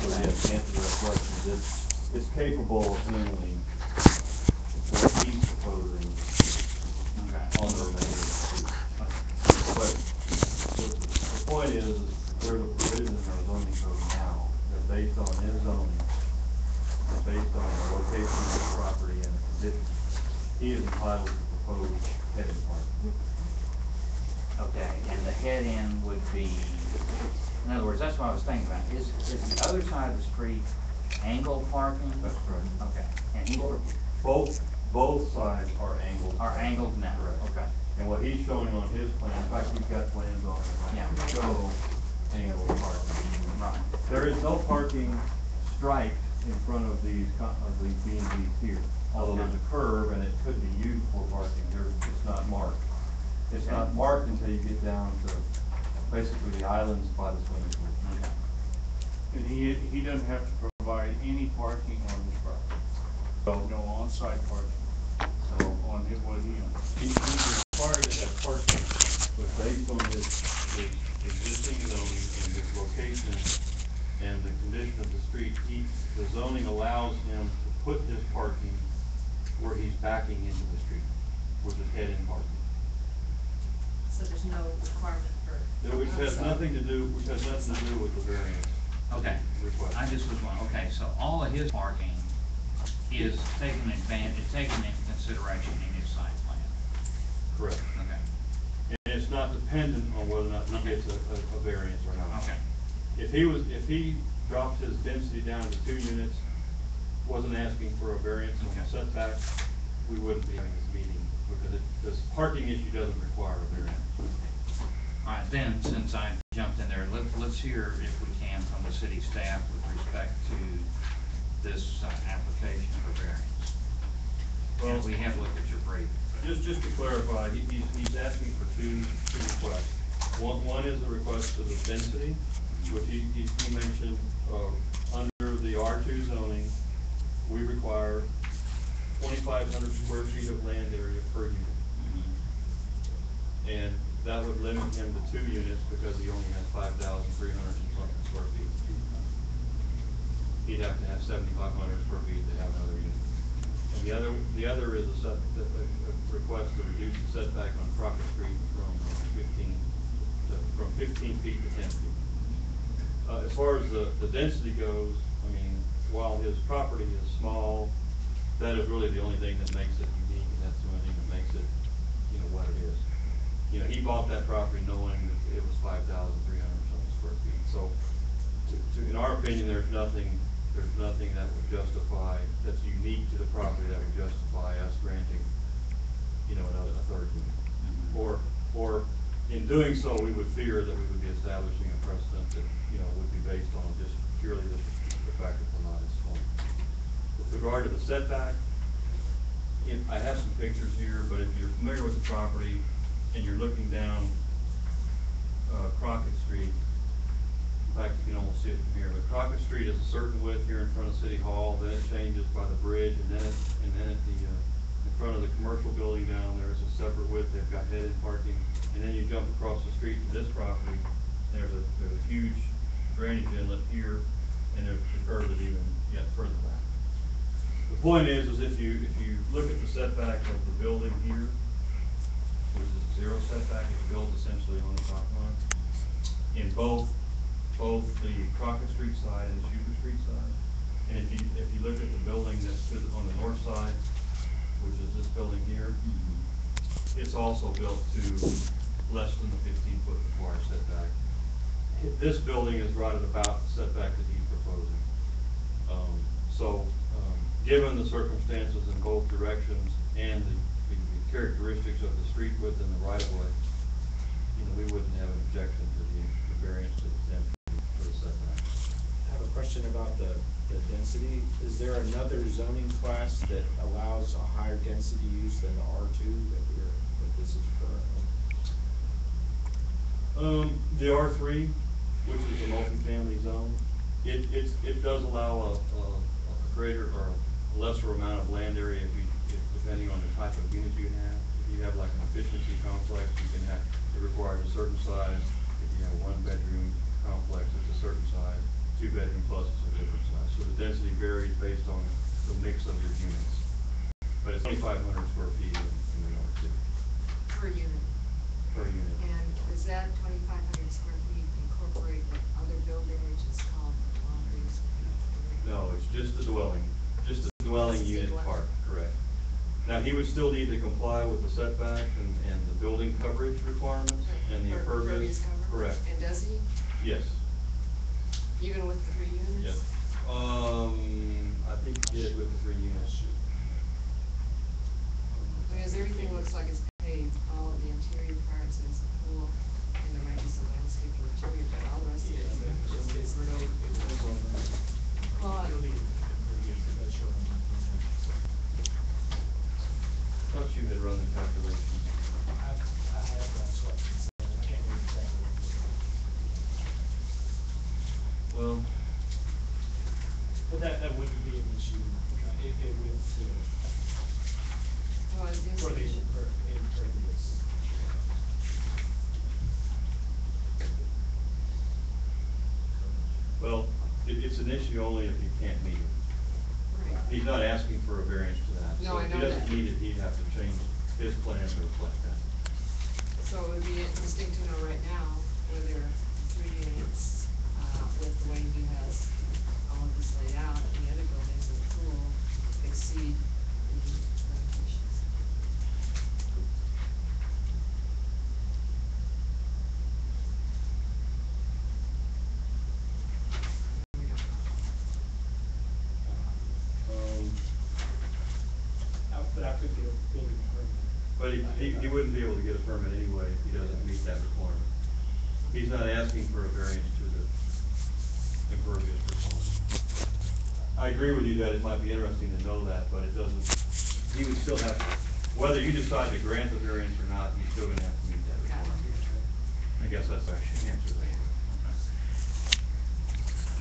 yes, to answer that question, it's capable of handling what he's proposing on the remainder of the street. But the point is there's a provision in our zoning code now that based on his zoning, and based on the location of the property and the condition, he is entitled to propose head-in parking. Okay, and the head-in would be, in other words, that's what I was thinking about. Is the other side of the street angled parking? That's correct. Okay, and he's, Both sides are angled. are angled now, Correct. okay. And what he's showing on his plan, in fact, he's got plans on it, Yeah. that show angled parking. Right. There is no parking striped in front of these B and Bs here. Although there's a curb and it could be used for parking, it's not marked. It's not marked until you get down to basically the islands by the swimming pool. Okay. And he doesn't have to provide any parking on his property. No on-site parking. So on what he owns. He's required to have parking, but based on his existing zoning and his location and the condition of the street, the zoning allows him to put his parking where he's backing into the street, which is head-in parking. So there's no requirement for. Which has nothing to do with the variance. Okay, Request. I just was wondering, okay, so all of his parking is taken into consideration in his site plan? Correct. Okay, And it's not dependent on whether or not he gets a variance or not. okay, If he dropped his density down to 2 units, wasn't asking for a variance on the setback, we wouldn't be having this meeting, because this parking issue doesn't require a variance. all right, then, since I jumped in there, let's hear, if we can, from the city staff with respect to this application for variance. Well, And we have looked at your brief. Just to clarify, he's asking for two requests. One is a request for the density, which he mentioned, under the R2 zoning, we require 2,500 square feet of land area per unit. And that would limit him to 2 units because he only has 5,300 square feet. He'd have to have 7,500 square feet to have another unit. And the other is a request to reduce the setback on Crockett Street from 15 feet to 10 feet. As far as the density goes, I mean, while his property is small, that is really the only thing that makes it unique, and that's the only thing that makes it, what it is. He bought that property knowing that it was 5,300 something square feet. So, in our opinion, there's nothing that would justify, that's unique to the property that would justify us granting, a third unit. Or in doing so, we would fear that we would be establishing a precedent that, would be based on just purely the fact that we're not installing. With regard to the setback, I have some pictures here, but if you're familiar with the property and you're looking down Crockett Street, in fact, you can almost see it from here, but Crockett Street is a certain width here in front of City Hall, then it changes by the bridge, and then at the in front of the commercial building down there is a separate width. They've got head-in parking, and then you jump across the street to this property. There's a huge drainage inlet here, and there's a curve that even yet further back. The point is if you look at the setback of the building here, which is 0 setback, it's built essentially on the top line. In both the Crockett Street side and the Schuber Street side. And if you look at the building that's on the north side, which is this building here, it's also built to less than the 15-foot required setback. This building is right at about the setback that he's proposing. Given the circumstances in both directions and the characteristics of the street width and the right-of-way, we wouldn't have an objection to the variance to the 10 feet for the setback. I have a question about the density. Is there another zoning class that allows a higher density use than the R2 that this is currently? The R3, which is a multifamily zone, it does allow a greater or a lesser amount of land area depending on the type of unit you have. If you have like an efficiency complex, it requires a certain size. If you have a 1-bedroom complex, it's a certain size. 2-bedroom plus is a based on the mix of your units. But it's 2,500 square feet in the R2 Per unit. per unit. And is that 2,500 square feet incorporate the other building, which is called laundries? No, it's just the dwelling Just the unit dwelling. part, correct. Now, he would still need to comply with the setback and the building coverage requirements and the impervious. cover? Correct, And does he, yes, even with the 3 units? yes. I think he did with the 3 units. Because everything looks like it's paved, all of the interior parts is a pool, and there might be some landscaping interior, but all the rest of it is road. Well, Thought you had run the calculations. Well, But that wouldn't be an issue, it would, well, it is. for the impervious. well, it's an issue only if you can't meet it. Right. He's not asking for a variance to that. No, I know So if he doesn't that. need it, he'd have to change his plan to reflect that. So it would be interesting to know right now whether 3 units, with the way he has all of this laid out, and the other buildings in the pool exceed the limitations. We don't know. But I could get a building permit. But he wouldn't be able to get a permit anyway if he doesn't meet that requirement. He's not asking for a variance to the impervious requirement. I agree with you that it might be interesting to know that, but it doesn't, he would still have, whether you decide to grant the variance or not, he's still gonna have to meet that requirement. I guess that's how I should answer that.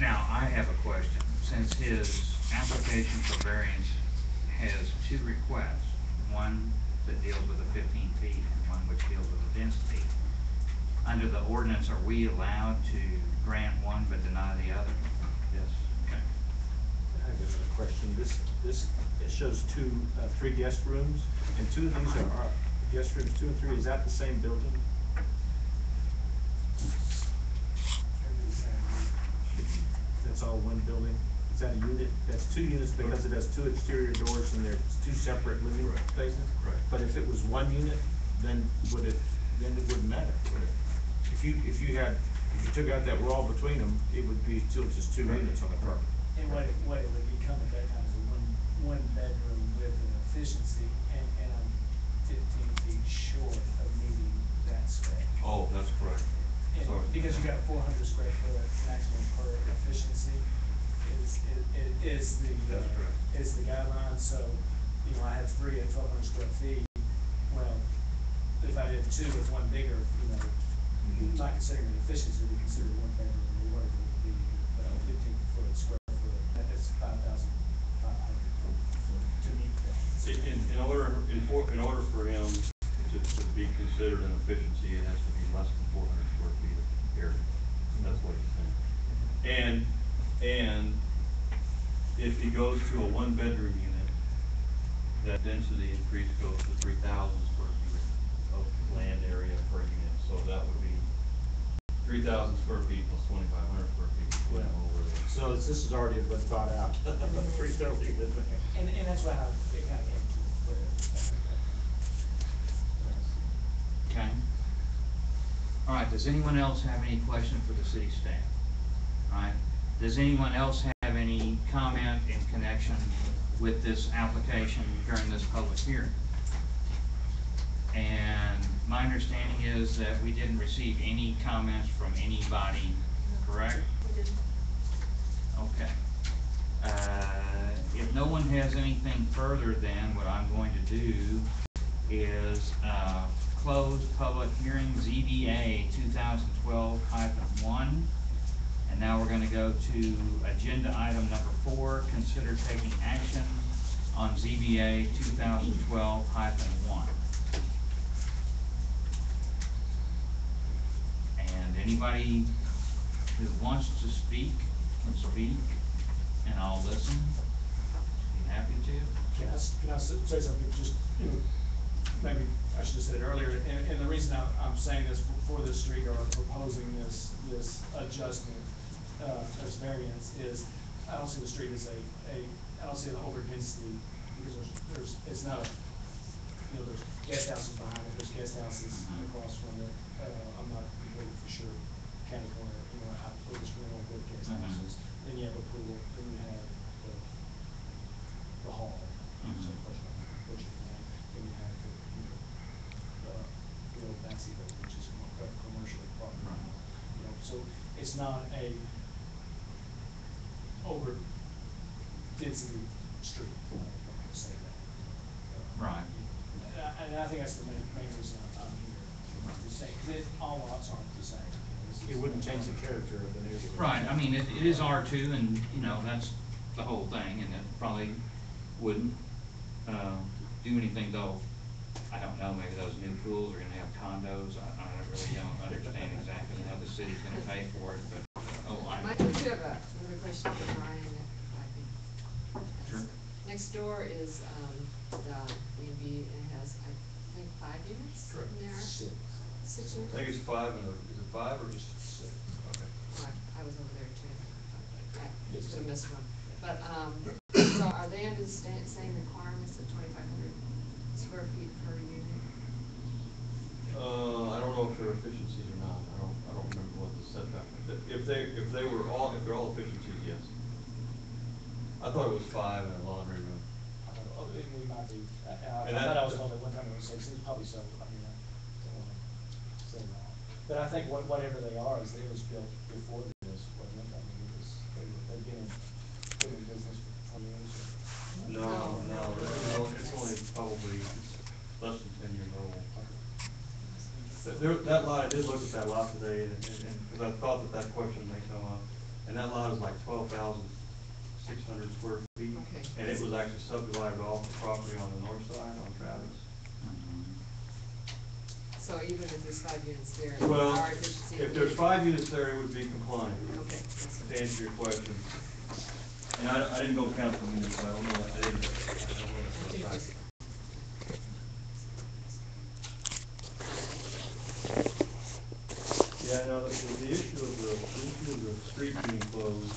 Now, I have a question. Since his application for variance has 2 requests, one that deals with the 15 feet and one which deals with the density, under the ordinance, are we allowed to grant one but deny the other? Yes. Okay. I have another question. It shows 3 guest rooms, and 2 of these are guest rooms, 2 and 3, is that the same building? That's all one building? Is that a unit? That's 2 units because it has 2 exterior doors and they're 2 separate living Correct. spaces? Correct. But if it was 1 unit, then it wouldn't matter, would it? If you took out that wall between them, it would be still just 2 units on the property. And what it would become at that time is a one bedroom with an efficiency, and I'm 15 feet short of meeting that spec. Oh, that's correct. And Sorry. because you got 400 square foot maximum per efficiency is the, That's correct. is the guideline, so, you know, I have 3 at 1,200 square feet. Well, if I did 2 with one bigger, you know, not considering the efficiency, we consider 1 bedroom or whatever it would be, but a 15 foot square foot, that's 5,500 to meet that. In order for him to be considered an efficiency, it has to be less than 400 square feet of area. That's what he's saying. And if he goes to a 1-bedroom unit, that density increase goes to 3,000 square feet of land area per unit. So that would be 3,000 square feet plus 2,500 square feet. Yeah. Over there. So this is already been thought out. Pretty thoroughly, didn't it? And that's why it kind of came to play. Okay. All right, does anyone else have any questions for the city staff? All right, does anyone else have any comment in connection with this application during this public hearing? And my understanding is that we didn't receive any comments from anybody, correct? We didn't. Okay. If no one has anything further, then what I'm going to do is close public hearing ZBA 2012-1. And now we're going to go to agenda item number 4, consider taking action on ZBA 2012-1. And anybody who wants to speak can speak, and I'll listen. happy to. Can I say something, just, maybe I should have said it earlier, and the reason I'm saying this for this street or proposing this adjustment, as variance is, I don't see the street as I don't see an over density, because it's not a, there's guest houses behind it, there's guest houses across from it, I'm not completely for sure, county corner, out for this rental with guest houses, then you have a pool, then you have the hall, so which you have, then you have the old Maxi building, which is a commercial property. So it's not a over density street, if I can say that. Right. And I think that's the main reason I'm here, to say, because all lots aren't the same. It wouldn't change the character of the neighborhood. Right, I mean, it is R2, and, that's the whole thing, and it probably wouldn't, do anything though. I don't know, maybe those new pools are gonna have condos, I really don't understand exactly how the city's gonna pay for it, but, Mike, I do have another question for Brian, if I could ask. Sure. Next door is, the B&B, and it has, I think, 5 units Correct. in there? 6 I units? think it's 5, is it 5 or just 6? Okay. I was over there too. I could have missed one. But, so are they under the same requirements of 2,500 square feet per unit? I don't know if they're efficiencies or not, I don't remember what the setback, if they're all efficiencies, yes. I thought it was 5 in a laundry room. We might be, I And thought that- I was told at one time it was 6, it's probably so, I mean, I don't want to say wrong. But I think whatever they are, is they was built before this, wasn't it? I mean, they've been in business for 20 years. No, it's only probably less than 10 years old. That lot, I did look at that lot today, and, because I thought that question may come up, and that lot is like 12,600 square feet. Okay. And it was actually subdivided off the property on the north side on Travis. So even if there's 5 units there, Well, our efficiency. if there's 5 units there, it would be compliant. Okay. That's To answer your question. And I didn't go count the units, so I don't know, I didn't. Yeah, no, the issue of the street being closed,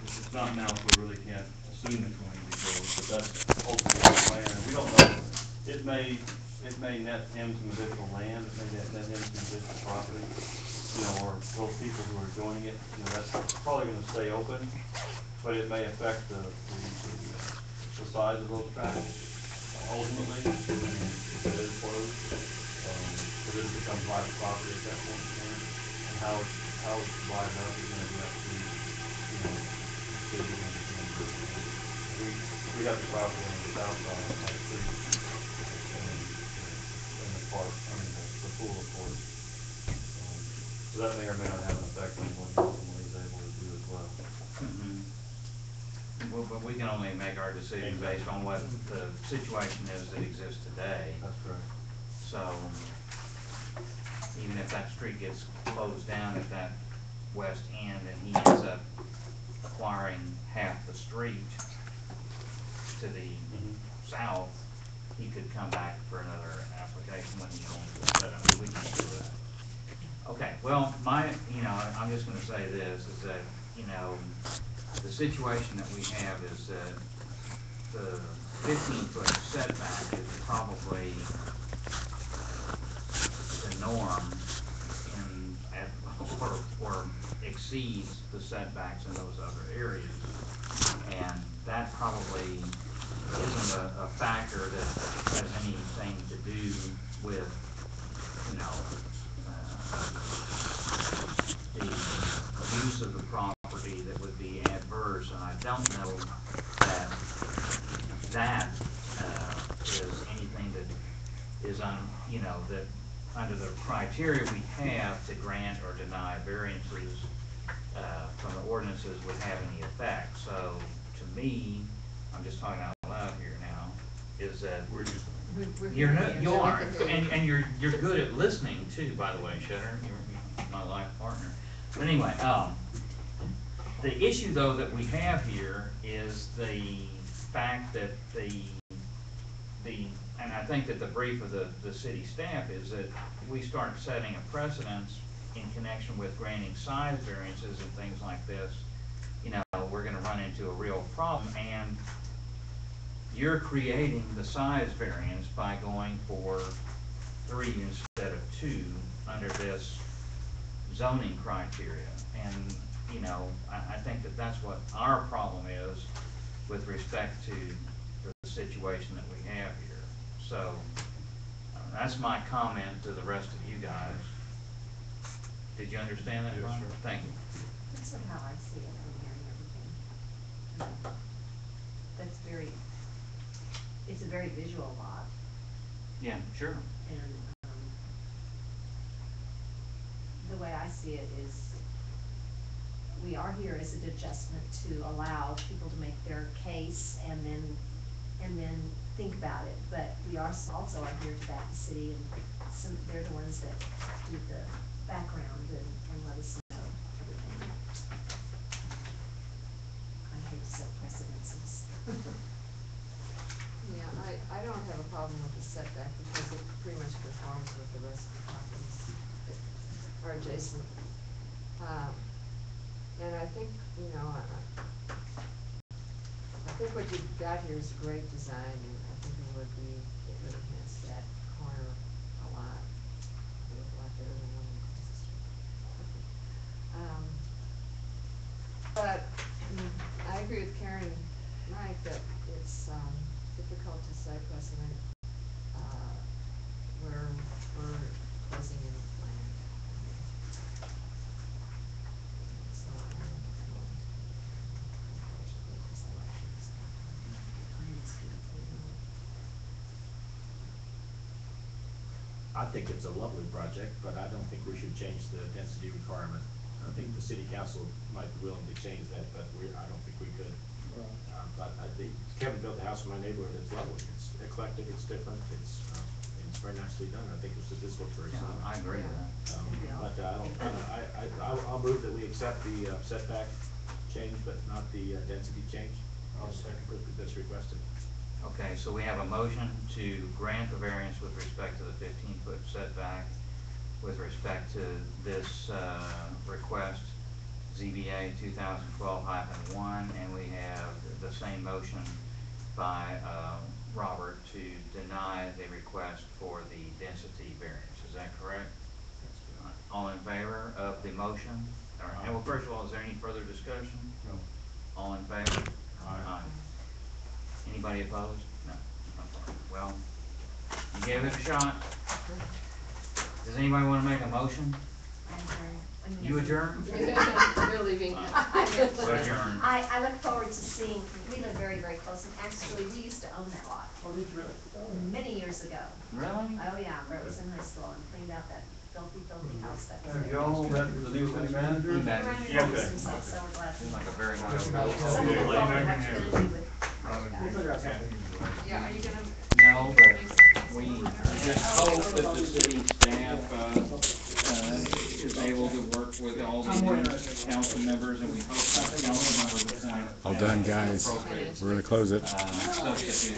it's not now, so we really can't assume it's going to be closed, but that's ultimately the plan, and we don't know. It may net him some additional land, it may net him some additional property, or those people who are joining it, that's probably gonna stay open, but it may affect the size of those tracks ultimately, if it is closed. Because it becomes private property at that point in time, and how it's divided up is gonna be up to, city and we got the property on the south side of the street, and the park, the pool, of course. So that may or may not have an effect on what he ultimately is able to do as well. Well, but we can only make our decision based on what the situation is that exists today. That's correct. So, even if that street gets closed down at that west end and he ends up acquiring half the street to the south, he could come back for another application when he owns it, but I mean, we can do that. Okay, well, I'm just gonna say this, is that, the situation that we have is that the 15-foot setback is probably the norm or exceeds the setbacks in those other areas. And that probably isn't a factor that has anything to do with, the use of the property that would be adverse, and I don't know that is anything that is that under the criteria we have to grant or deny variances from the ordinances would have any effect. So to me, I'm just talking out loud here now, is that you are, and you're good at listening too, by the way, Shutter. You're my life partner. But anyway, The issue, though, that we have here is the fact that and I think that the brief of the city staff is that we start setting a precedence in connection with granting size variances and things like this, you know, we're gonna run into a real problem, and you're creating the size variance by going for 3 instead of 2 under this zoning criteria. And, you know, I think that that's what our problem is with respect to the situation that we have here. So, that's my comment to the rest of you guys. Did you understand that, Ron? Yes, sir. Thank you. That's sort of how I see it from here and everything. That's very, it's a very visual lot, Yeah, sure. and, the way I see it is, we are here as an adjustment to allow people to make their case and then think about it, but we also are here to back the city, and they're the ones that do the background and let us know everything. I hate to set precedences. Yeah, I don't have a problem with the setback because it pretty much conforms with the rest of the properties that are adjacent. And I think, you know, I think what you've got here is a great design, and I think it would enhance that corner a lot. It would look a lot better than one across the street. But I agree with Karen and Mike that it's difficult to set precedent where we're closing in land. It's not unfortunately, because I like things. I think it's a lovely project, but I don't think we should change the density requirement. I think the city council might be willing to change that, but I don't think we could. But I think Kevin built a house in my neighborhood, it's lovely, it's eclectic, it's different, it's very nicely done. I think this looks very Yeah, solid. I agree with that. But I'll move that we accept the setback change, but not the density change. I'll second. That's requested. Okay, so we have a motion to grant the variance with respect to the 15-foot setback with respect to this request, ZBA 2012-1, and we have the same motion by Robert to deny the request for the density variance. Is that correct? All in favor of the motion? All right. And well, first of all, is there any further discussion? No. All in favor? Aye. Anybody opposed? No. Okay. Well, you gave it a shot. Does anybody want to make a motion? You adjourn? You're leaving. We're adjourned. I look forward to seeing, we live very, very close, and actually, we used to own that lot. Many years ago. Really? Oh, yeah, Brett was in high school and cleaned out that filthy, filthy house that was there. Have y'all met the new city manager? You bet. Ryan Yeah, Reynolds okay. himself, so we're glad to. Seems like a very nice. Some people thought we had to do with. Yeah, are you gonna? No, but we just hope that the city staff is able to work with all the new council members, and we hope that the council members appoint. All done, guys. We're gonna close it. Substitute.